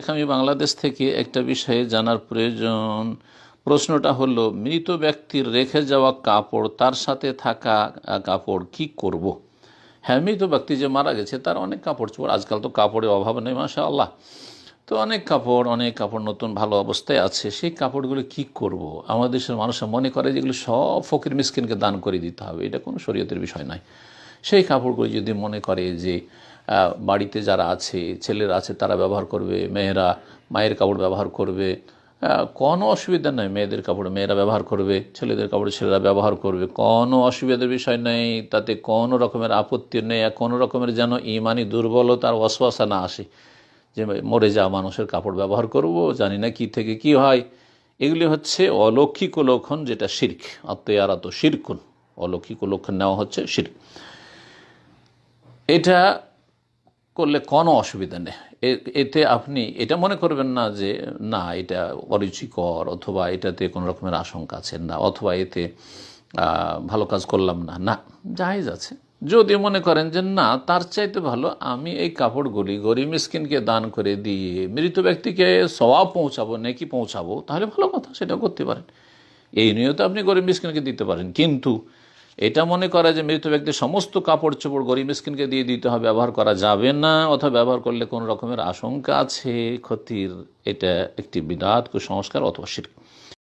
আমি বাংলাদেশ থেকে একটা বিষয়ে জানার প্রয়োজন। প্রশ্নটা হলো, মৃত ব্যক্তির রেখে যাওয়া কাপড়, তার সাথে থাকা কাপড় কি করব। হ্যাঁ, মৃত ব্যক্তি যে মারা গেছে তার অনেক কাপড় চোপড়, আজকাল তো কাপড়ের অভাব নেই মাশাআল্লাহ। তো অনেক কাপড় নতুন ভালো অবস্থায় আছে। সেই কাপড়গুলো কি করব। আমাদের দেশের মানুষরা মনে করে যেগুলো সব ফকির মিসকিনকে দান করে দিতে হবে, এটা কোনো শরীয়তের বিষয় নয়। সেই কাপড়গুলো যদি মনে করে যে বাড়িতে যারা আছে, ছেলেরা আছে, তারা ব্যবহার করবে, মেয়েরা মায়ের কাপড় ব্যবহার করবে, কোনো অসুবিধা নেই। মেয়েদের কাপড় মেয়েরা ব্যবহার করবে, ছেলেদের কাপড় ছেলেরা ব্যবহার করবে, কোনো অসুবিধার বিষয় নেই। তাতে কোনো রকমের আপত্তি নেই। কোনো রকমের যেন ইমানি দুর্বলতার ওয়াসওয়াসা না আসে যে মরে যাওয়া মানুষের কাপড় ব্যবহার করব, জানি না কি থেকে কি হয়। এগুলি হচ্ছে অলৌকিক লক্ষণ, যেটা শিরক। আত্ময়ারাত শিরকুন, অলৌকিক লক্ষণ নেওয়া হচ্ছে শিরক। এটা করলে কোনো অসুবিধা নেই। এতে আপনি এটা মনে করবেন না যে না এটা অরুচিকর, অথবা এটাতে কোনো রকমের আশঙ্কা আছে না, অথবা এতে ভালো কাজ করলাম না, না, জায়েজ আছে। যদি মনে করেন যে না, তার চাইতে ভালো আমি এই কাপড়গুলি গরিব মিসকিনকে দান করে দিয়ে মৃত ব্যক্তিকে সওয়াব পৌঁছাবো, নেকি পৌঁছাবো, তাহলে ভালো কথা, সেটা করতে পারেন। এই নিয়তে আপনি গরিব মিসকিনকে দিতে পারেন। কিন্তু এটা মনে করা যে মৃত ব্যক্তির সমস্ত কাপড় চোপড় গরিব মিসকিনকে দিয়ে দিতে হবে, ব্যবহার করা যাবে না, অথবা ব্যবহার করলে কোনো রকমের আশঙ্কা আছে ক্ষতির, এটা একটি বিদআত, কুসংস্কার অথবা শিরক।